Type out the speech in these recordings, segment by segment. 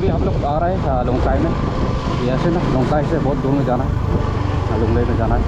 अभी हम लोग आ रहे हैं लोंगकाई में। यहाँ से ना लोंगकाई से बहुत दूर में जाना है, लुंगले में जाना है।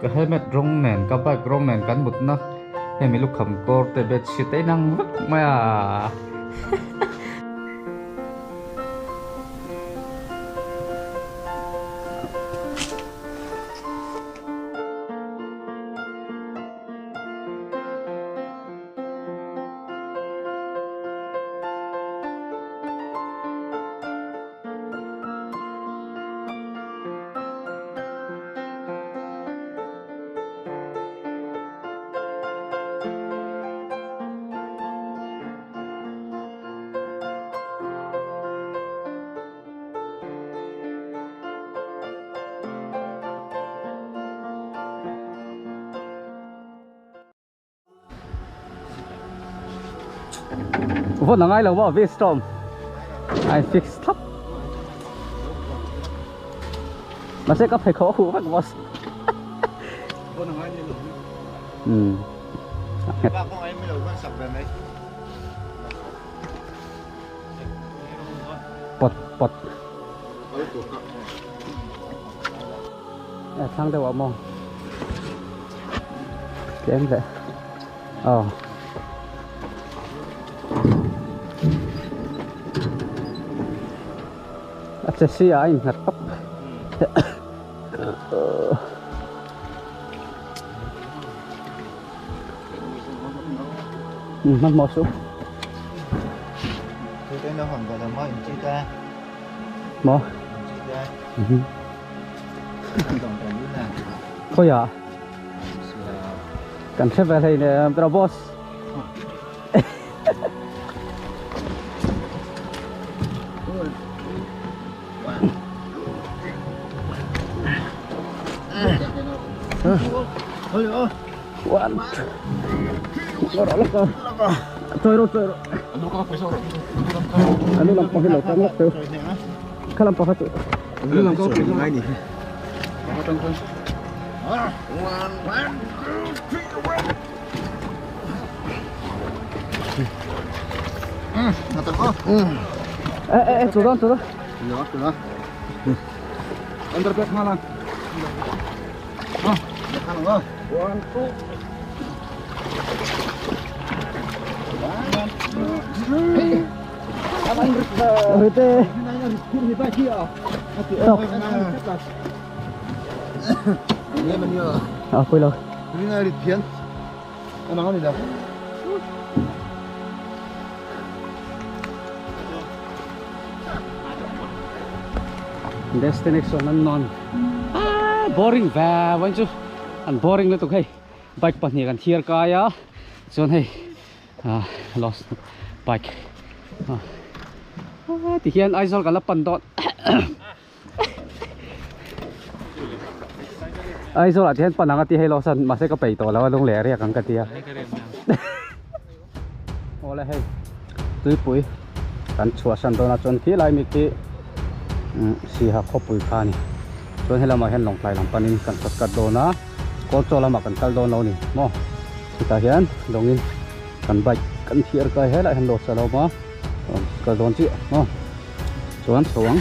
cái mệt rong nền các bác rong nền cắn một nó hay mấy lúc khẩm cô tới bệt xịt ấy năng vứt mà à. Vốn là ngay là bảo vệ storm. I fix thấp. Mà sẽ có phải khó khủ phát boss. Vốn là ngay như lửa. Ba con em mới đầu con sập về đấy. Bọt. Sang đâu mong. Kém vậy. Sẽ anh ngặt tóc. Mất một số. Cái nó khoảng gọi là mò hình chữ ta. Mò. Thôi à. Cần xếp về thầy này tao boss. One. Rồi. Ano lang pa hilaw tama to. Kalam pa to. Ano lang ko ngay đi. Sudah. Sudah. Under back malang. One, two. Quên rồi. Cái này thiến. Nó đi đâu? Destination unknown. Boring và vẫn chưa. Anh boring lên tụi hay. Bike bắt nhẹกัน เที่ยวกายอ่ะส่วนให้lost bike ที่เขียนไอซอลกันละปันตอนไอซอลที่เห็นปันนังที่ให้เราสั่นมาเสกก็ไปต่อแล้วลงแหล่เรียกกันกันเตียโอ้เลยให้ตุ้ยปุ๋ยกันชัวสันตัวน่ะจนที่ไรมีกี่สี่หักครบปุ๋ยพานี่จนให้เรามาเห็นลงไฟลงปันนี้กันสักกัดโดนะก็โจละมากันตัลโดนเรานี่มอkita hian longin kan bike kan thiar kai hela han lo salo ma ka don chi mo chuan sawang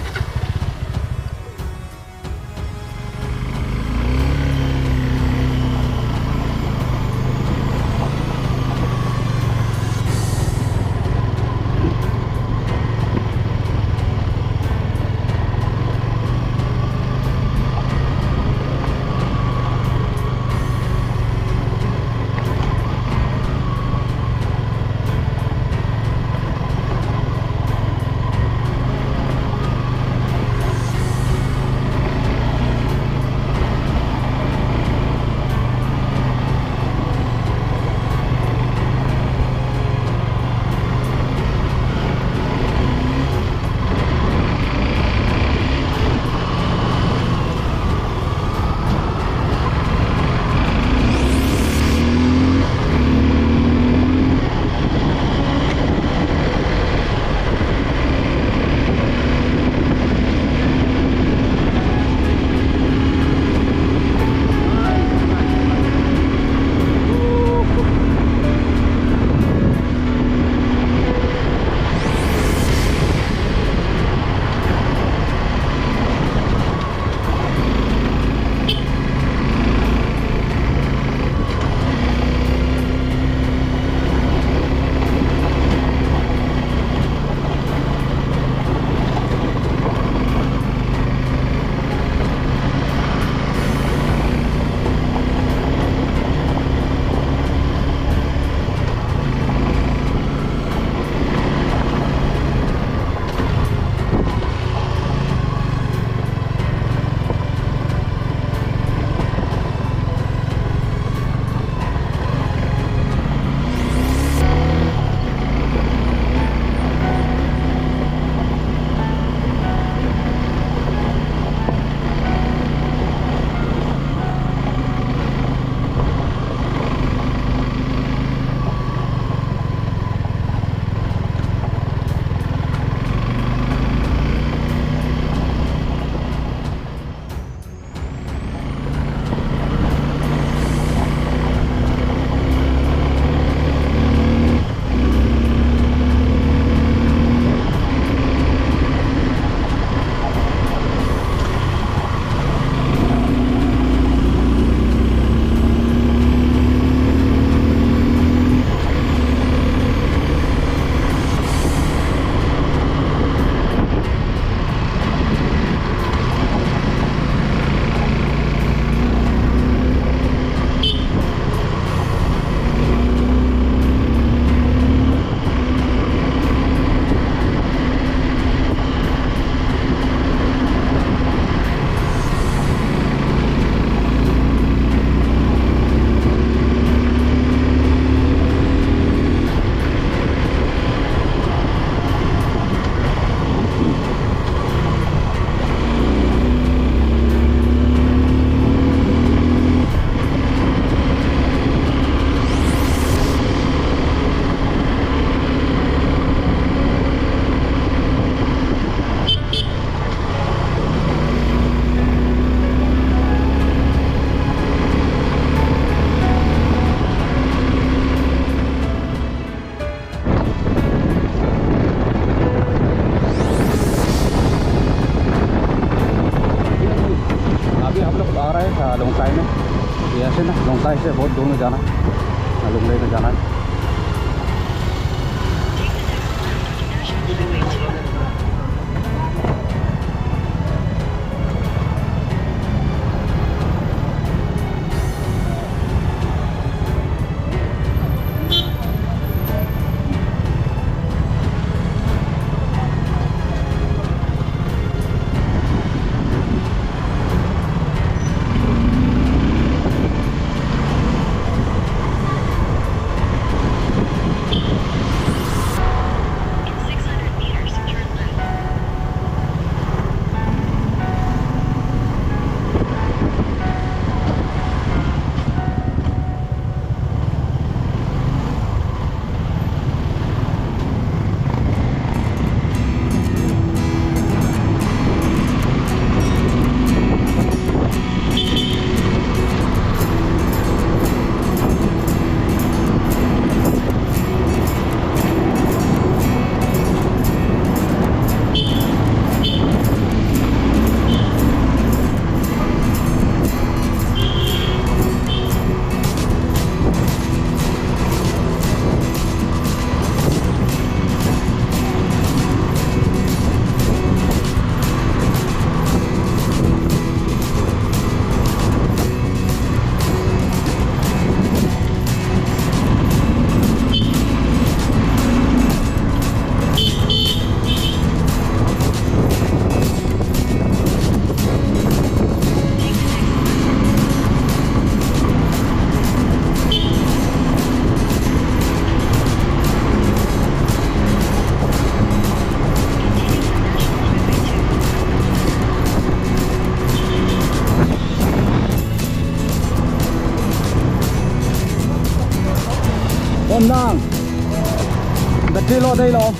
đây lo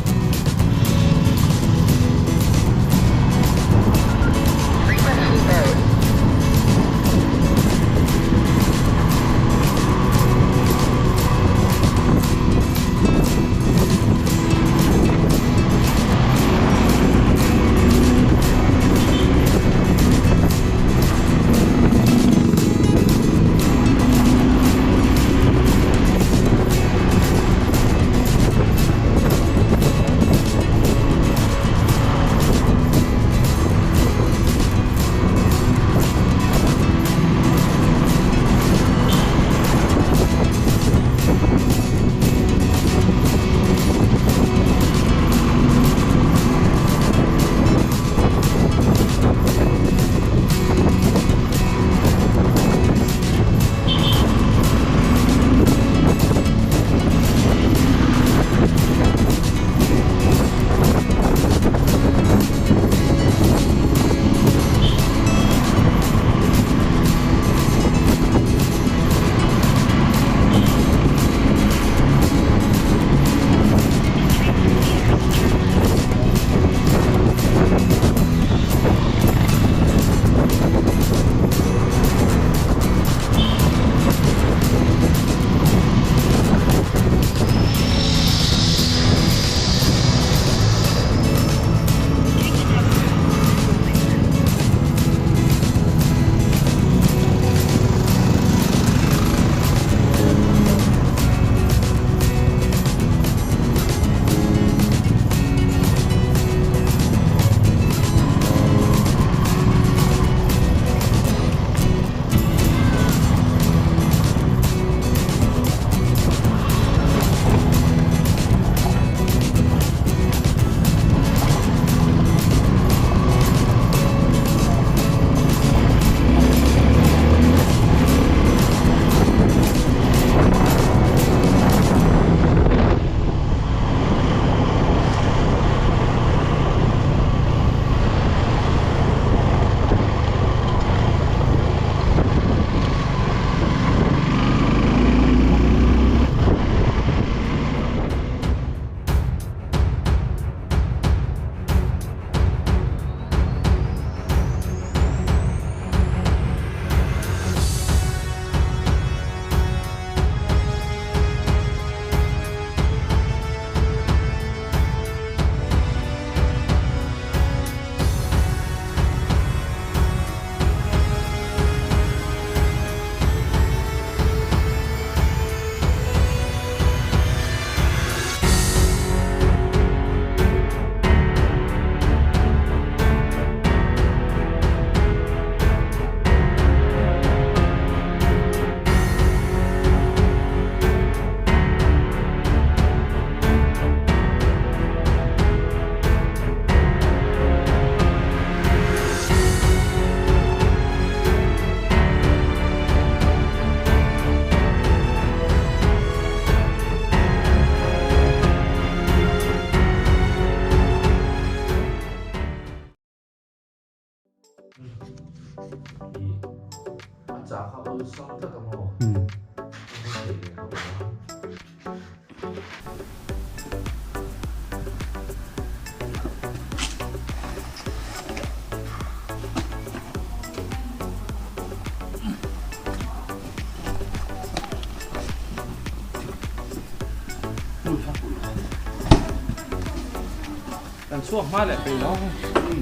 Làm suốt hoa lại phải nó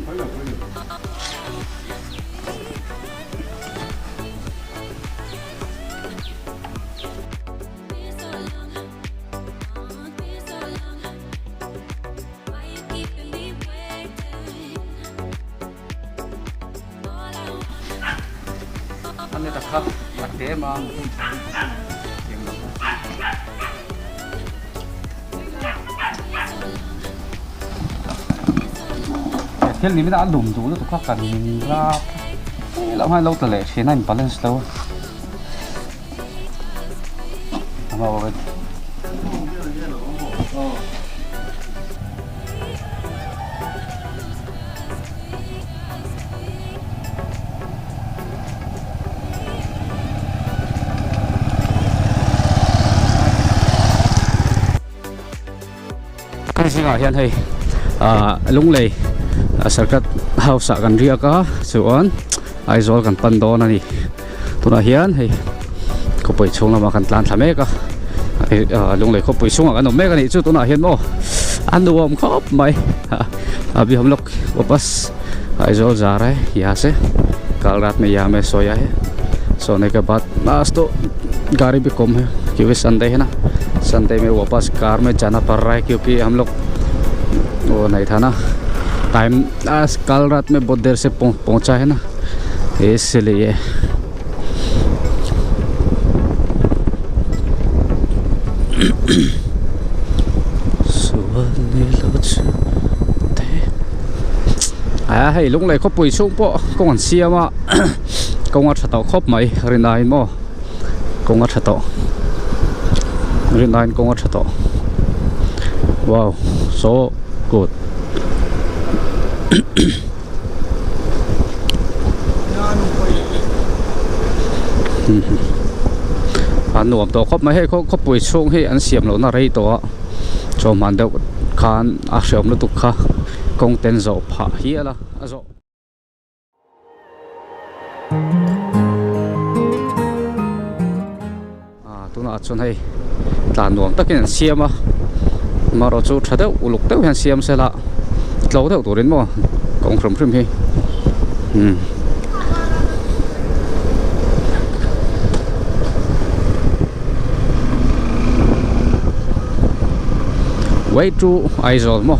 phải được. anh ta khắp mặt thế mà thiên lý mới đã đủng đủ được các cần ra lão hai lâu từ lệ thế này balance đâu mà vậy singa hian hei lung lei circuit house kan ria ka chuan aizol kan pan don ani tuna hian hei khopui chung lama kan tlan thlame ka lung lei khopui chung kan mek ani chu tuna hian mo anuam khop mai अभी हम लोग वापस आइजोल जा रहे हैं यहाँ से कल रात में यहाँ में सोया है सोने के बाद आज तो गाड़ी भी कम है क्योंकि संडे है ना संडे में वापस कार में जाना पड़ रहा है क्योंकि हम लोग वो नहीं था ना टाइम आज कल रात में बहुत देर से पहुँचा है ना इसलिए hay lúc này có bụi xuống bộ công an xe mà công an tàu khóc mấy rồi này mà công an tàu rồi này công an tàu wow so good anh nuông tàu khóc mấy hay có bụi xuống hay anh xiêm lâu na rây tàu cho mình đâu khan xiêm nó tục kha công tên dầu phá hiệt là dầu tụi nó chọn hay là nuông tất nhiên xiêm mà rồi chú thấy đâu lục đâu hiện xiêm sẽ là lâu đâu tụi đến mà công from from hi way to Aizol mà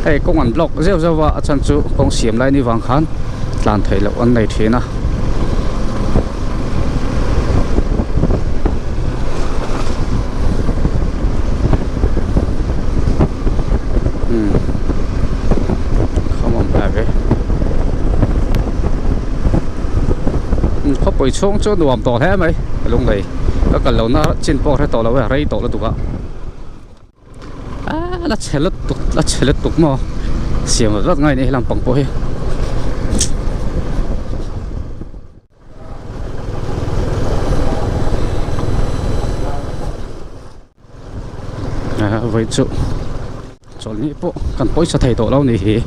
hey công an block rêu rêu và chân chú công xiêm lại đi vàng khán làm thấy là anh này thế na không on back có bụi xuống cho nuông to thế mấy lúc này các cái lẩu nó trên bộ thế to là vậy rây to là tụi cả là chế lật tục mà xiêm rất ngay này làm bằng bôi vậy chú cho ní bộ cần bôi sẽ thay tổ lâu này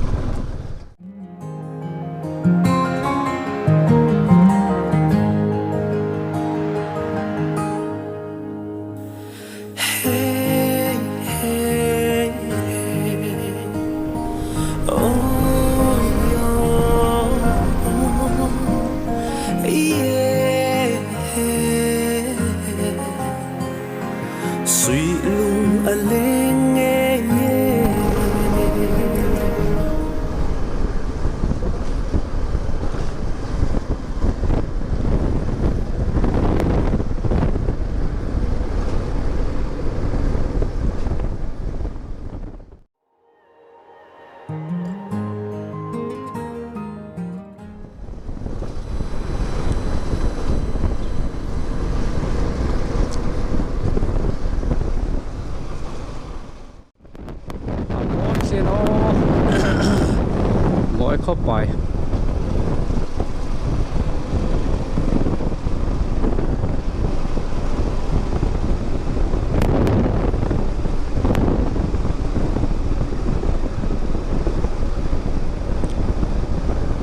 mỗi khóc bài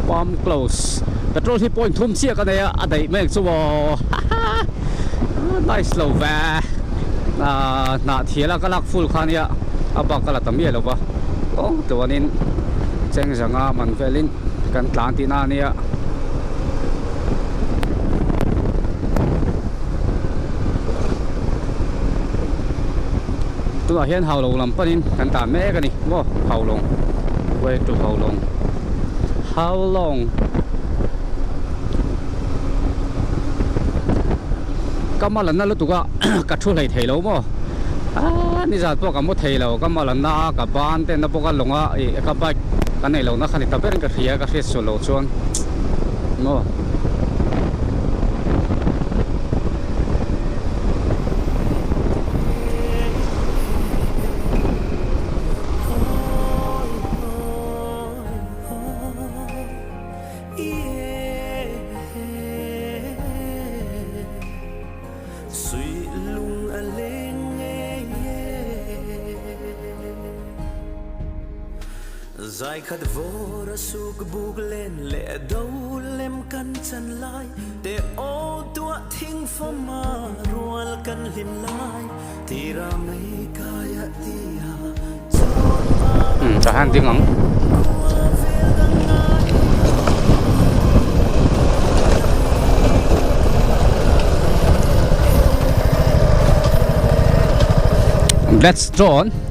Palm close petrol hi point thum chia ka ne a dei mek chu bo nice low va na thiela ka lak full khan ya aba kala tamia lo ba tuanin cheng zanga man velin kan tlantina nia tuna hian haulong lam panin kan ta me ka ni mo haulong way to haulong how long kamalan na lutuga kathu lai theilo mo ni zat po kamu theilo kamalan na ka ban te na poka longa ka ba kan nei lo na khani ta ber ka thia ka hre so lo chuan mo dài khát vô ra su cái bục lên lệ đâu lem căn chân lại để ô tua thinh phô mà rual căn lim lại thì ra mấy kaya tia cho han tiếng ngóng let's draw on